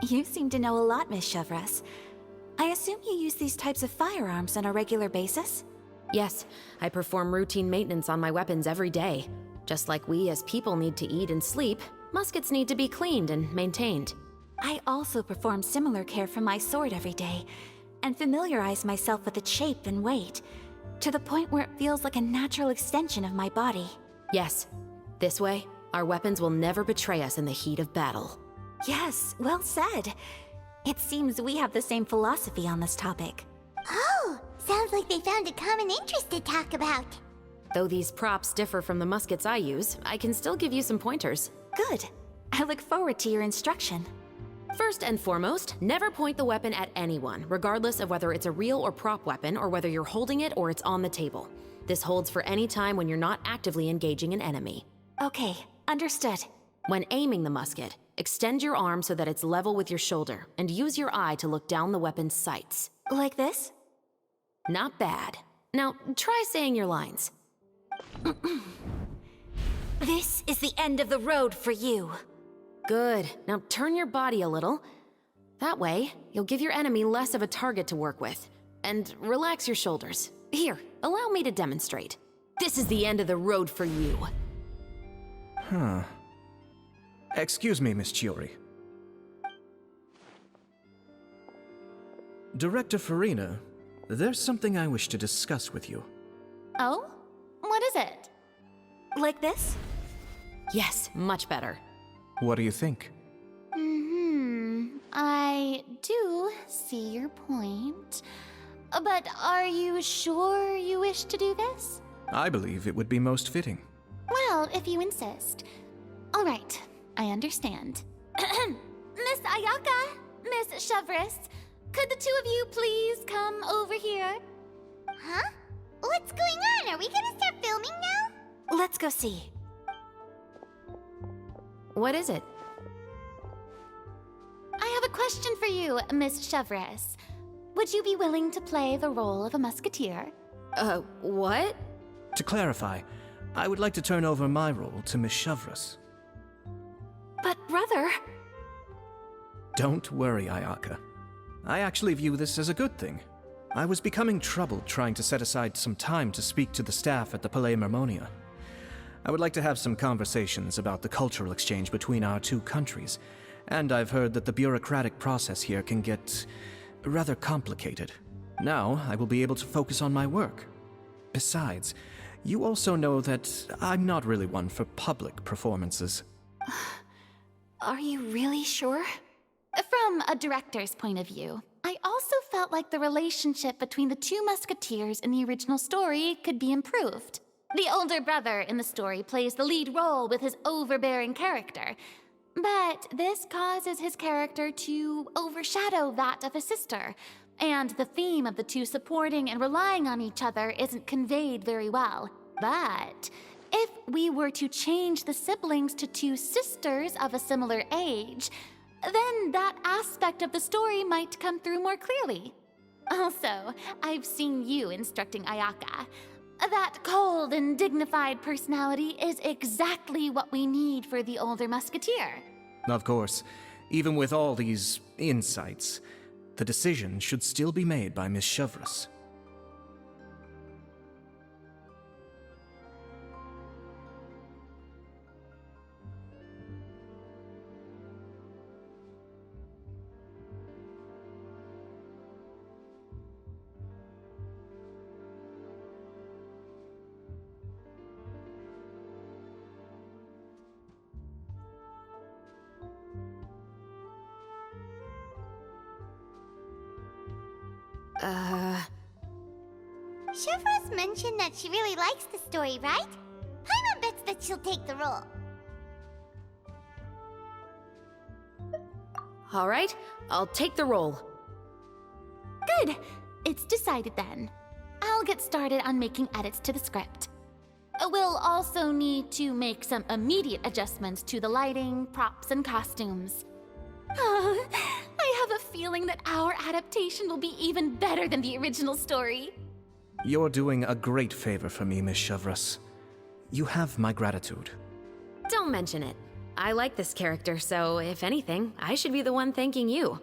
You seem to know a lot, Miss Chevres. I assume you use these types of firearms on a regular basis? Yes, I perform routine maintenance on my weapons every day. Just like we as people need to eat and sleep, muskets need to be cleaned and maintained. I also perform similar care for my sword every day, and familiarize myself with its shape and weight, to the point where it feels like a natural extension of my body. Yes, this way, our weapons will never betray us in the heat of battle. Yes, well said. It seems we have the same philosophy on this topic. Oh, sounds like they found a common interest to talk about. Though these props differ from the muskets I use, I can still give you some pointers. Good. I look forward to your instruction. First and foremost, never point the weapon at anyone, regardless of whether it's a real or prop weapon or whether you're holding it or it's on the table. This holds for any time when you're not actively engaging an enemy. Okay, understood. When aiming the musket, extend your arm so that it's level with your shoulder, and use your eye to look down the weapon's sights. Like this? Not bad. Now, try saying your lines. This is the end of the road for you. Good. Now turn your body a little. That way, you'll give your enemy less of a target to work with. And relax your shoulders. Here, allow me to demonstrate. This is the end of the road for you. Huh. Excuse me, Miss Chiori. Director Farina, there's something I wish to discuss with you. Oh? What is it? Like this? Yes, much better. What do you think? I do see your point. But are you sure you wish to do this? I believe it would be most fitting. Well, if you insist. All right, I understand. Miss Ayaka, Miss Chevres, could the two of you please come over here? Huh? What's going on? Are we gonna start filming now? Let's go see. What is it? I have a question for you, Miss Chevres. Would you be willing to play the role of a musketeer? What? To clarify, I would like to turn over my role to Miss Chevres. But brother... Don't worry, Ayaka. I actually view this as a good thing. I was becoming troubled trying to set aside some time to speak to the staff at the Palais Mermonia. I would like to have some conversations about the cultural exchange between our two countries, and I've heard that the bureaucratic process here can get rather complicated. Now, I will be able to focus on my work. Besides, you also know that I'm not really one for public performances. Are you really sure? From a director's point of view, I also felt like the relationship between the two musketeers in the original story could be improved. The older brother in the story plays the lead role with his overbearing character, but this causes his character to overshadow that of his sister, and the theme of the two supporting and relying on each other isn't conveyed very well. But if we were to change the siblings to two sisters of a similar age, then that aspect of the story might come through more clearly. Also, I've seen you instructing Ayaka. That cold and dignified personality is exactly what we need for the older musketeer. Of course, even with all these insights, the decision should still be made by Miss Chevres. Chevres mentioned that she really likes the story, right? Paimon bets that she'll take the role. All right, I'll take the role. Good. It's decided then. I'll get started on making edits to the script. We'll also need to make some immediate adjustments to the lighting, props, and costumes. I have a feeling that our adaptation will be even better than the original story. You're doing a great favor for me, Miss Chevres. You have my gratitude. Don't mention it. I like this character, so if anything, I should be the one thanking you.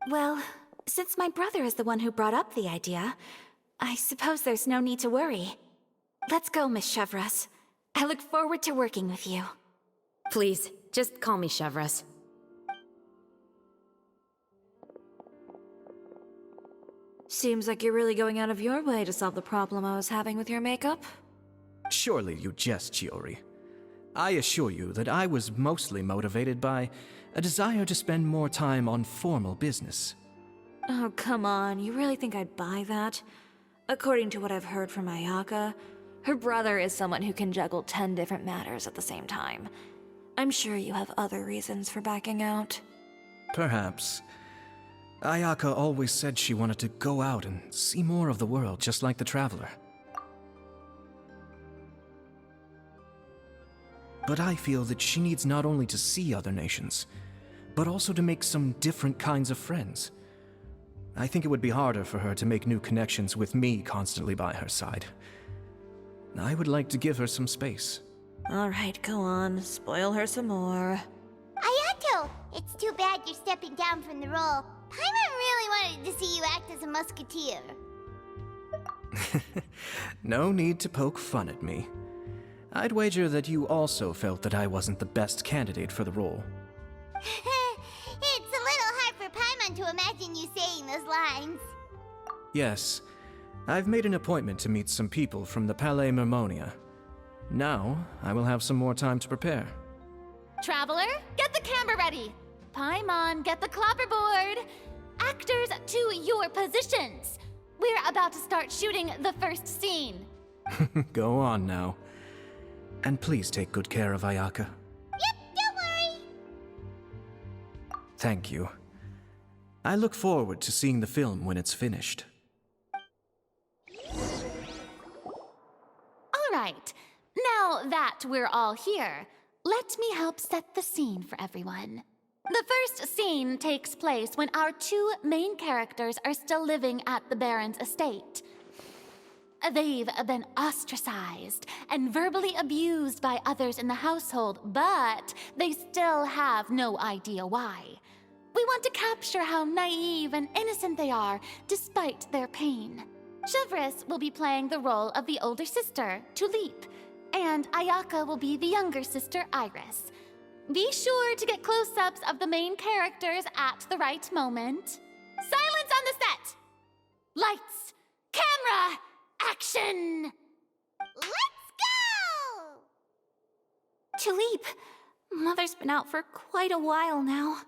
Well, since my brother is the one who brought up the idea, I suppose there's no need to worry. Let's go, Miss Chevreuse. I look forward to working with you. Please, just call me Chevreuse. Seems like you're really going out of your way to solve the problem I was having with your makeup. Surely you jest, Chiori. I assure you that I was mostly motivated by a desire to spend more time on formal business. Oh, come on. You really think I'd buy that? According to what I've heard from Ayaka, her brother is someone who can juggle 10 different matters at the same time. I'm sure you have other reasons for backing out. Perhaps. Ayaka always said she wanted to go out and see more of the world, just like the Traveler. But I feel that she needs not only to see other nations, but also to make some different kinds of friends. I think it would be harder for her to make new connections with me constantly by her side. I would like to give her some space. Alright, go on. Spoil her some more. Ayato! It's too bad you're stepping down from the role. Paimon really wanted to see you act as a musketeer. No need to poke fun at me. I'd wager that you also felt that I wasn't the best candidate for the role. It's a little hard for Paimon to imagine you saying those lines. Yes, I've made an appointment to meet some people from the Palais Mermonia. Now, I will have some more time to prepare. Traveler, get the camera ready. Paimon, get the clapperboard. Actors, to your positions. We're about to start shooting the first scene. Go on now. And please take good care of Ayaka. Yep, don't worry. Thank you. I look forward to seeing the film when it's finished. All right, now that we're all here, let me help set the scene for everyone. The first scene takes place when our two main characters are still living at the Baron's estate. They've been ostracized and verbally abused by others in the household, but they still have no idea why. We want to capture how naive and innocent they are despite their pain. Chevreuse will be playing the role of the older sister, Tulip, and Ayaka will be the younger sister, Iris. Be sure to get close-ups of the main characters at the right moment. Silence on the set! Lights, camera, action! Let's go! Tulip, Mother's been out for quite a while now.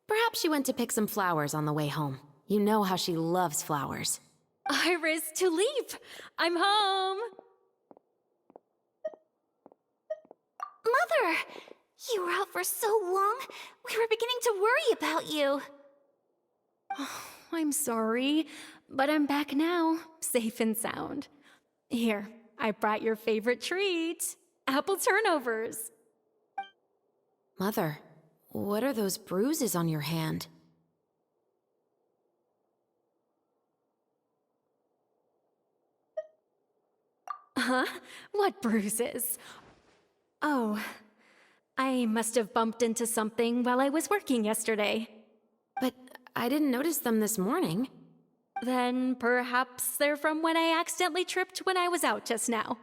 Perhaps she went to pick some flowers on the way home. You know how she loves flowers. Iris, Tulip! I'm home! Mother! You were out for so long, we were beginning to worry about you. I'm sorry, but I'm back now, safe and sound. Here, I brought your favorite treat, apple turnovers. Mother, what are those bruises on your hand? Huh? What bruises? Oh, I must have bumped into something while I was working yesterday. But I didn't notice them this morning. Then perhaps they're from when I accidentally tripped when I was out just now.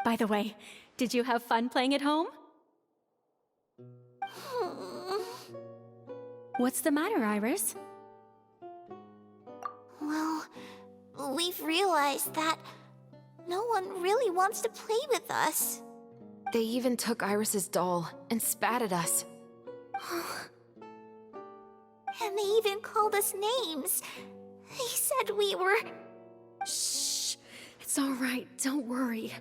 By the way, did you have fun playing at home? What's the matter, Iris? Well, we've realized that no one really wants to play with us. They even took Iris's doll and spat at us. And they even called us names. They said we were... Shh. It's all right. Don't worry.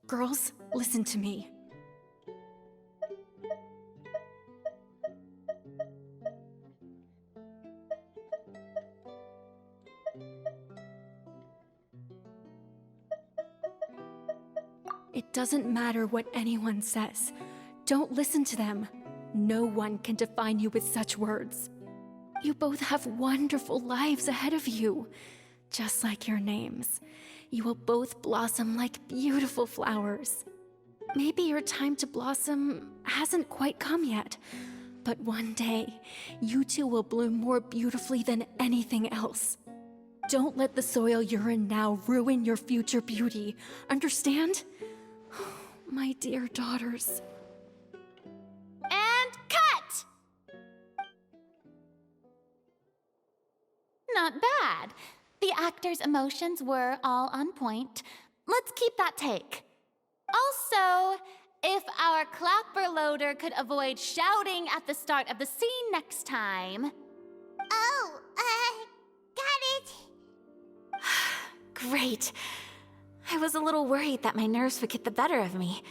Girls, listen to me. It doesn't matter what anyone says. Don't listen to them. No one can define you with such words. You both have wonderful lives ahead of you. Just like your names. You will both blossom like beautiful flowers. Maybe your time to blossom hasn't quite come yet. But one day, you two will bloom more beautifully than anything else. Don't let the soil you're in now ruin your future beauty. Understand? My dear daughters. And cut! Not bad. The actor's emotions were all on point. Let's keep that take. Also, if our clapper loader could avoid shouting at the start of the scene next time. Oh, got it. Great. I was a little worried that my nerves would get the better of me.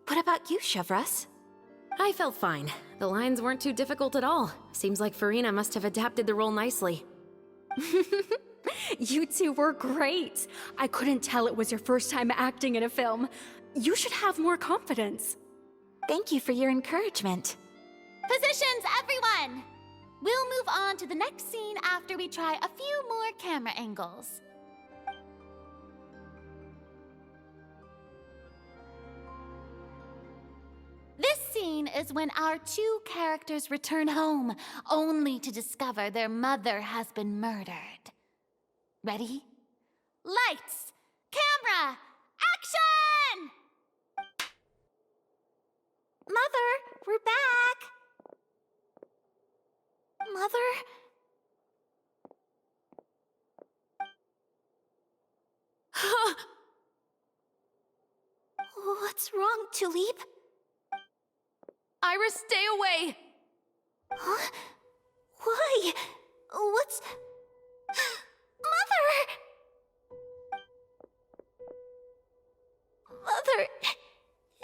What about you, Chevros? I felt fine. The lines weren't too difficult at all. Seems like Farina must have adapted the role nicely. You two were great. I couldn't tell it was your first time acting in a film. You should have more confidence. Thank you for your encouragement. Positions, everyone! We'll move on to the next scene after we try a few more camera angles. This scene is when our two characters return home, only to discover their mother has been murdered. Ready? Lights! Camera! Action! Mother, we're back! Mother? What's wrong, Tulip? Iris, stay away! Huh? Why? What's... Mother! Mother...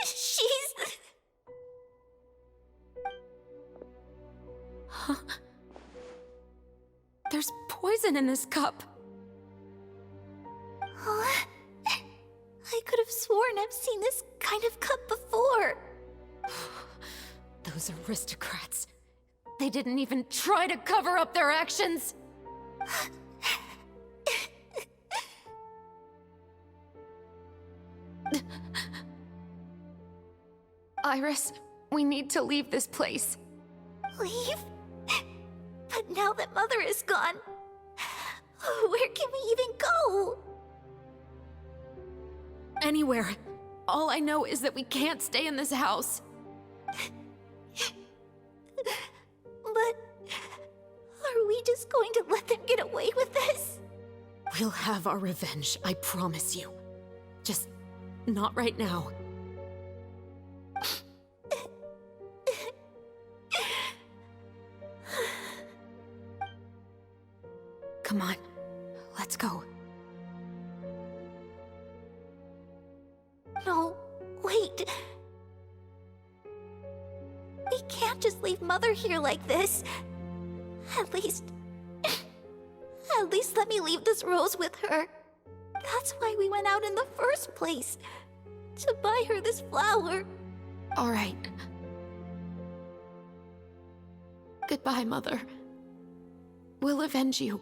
She's... There's poison in this cup. Huh? I could have sworn I've seen this kind of cup before. Those aristocrats. They didn't even try to cover up their actions. Iris, we need to leave this place. Leave? But now that Mother is gone, where can we even go? Anywhere. All I know is that we can't stay in this house. But are we just going to let them get away with this? We'll have our revenge, I promise you. Just not right now. Come on, let's go. No, wait. We can't just leave Mother here like this. At least let me leave this rose with her. That's why we went out in the first place. To buy her this flower. All right. Goodbye, Mother. We'll avenge you.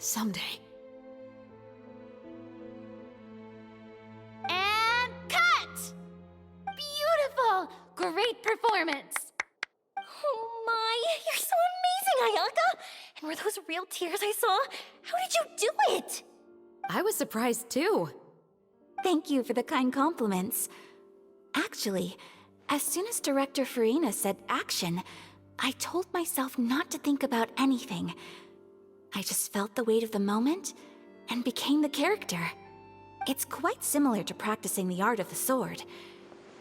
Someday. And cut! Beautiful! Great performance! Oh my, you're so amazing, Ayaka! And were those real tears I saw? How did you do it? I was surprised too. Thank you for the kind compliments. Actually, as soon as Director Farina said action, I told myself not to think about anything. I just felt the weight of the moment and became the character. It's quite similar to practicing the art of the sword.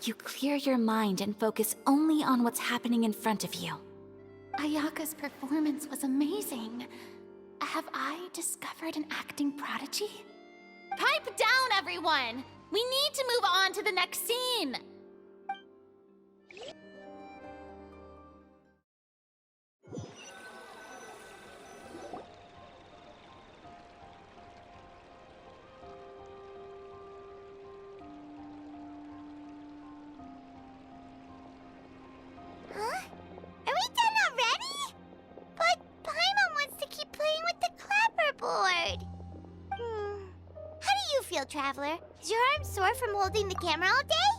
You clear your mind and focus only on what's happening in front of you. Ayaka's performance was amazing. Have I discovered an acting prodigy? Pipe down, everyone! We need to move on to the next scene! Huh? Are we done already? But Paimon wants to keep playing with the clapperboard. How do you feel, Traveler? Is your arm sore from holding the camera all day?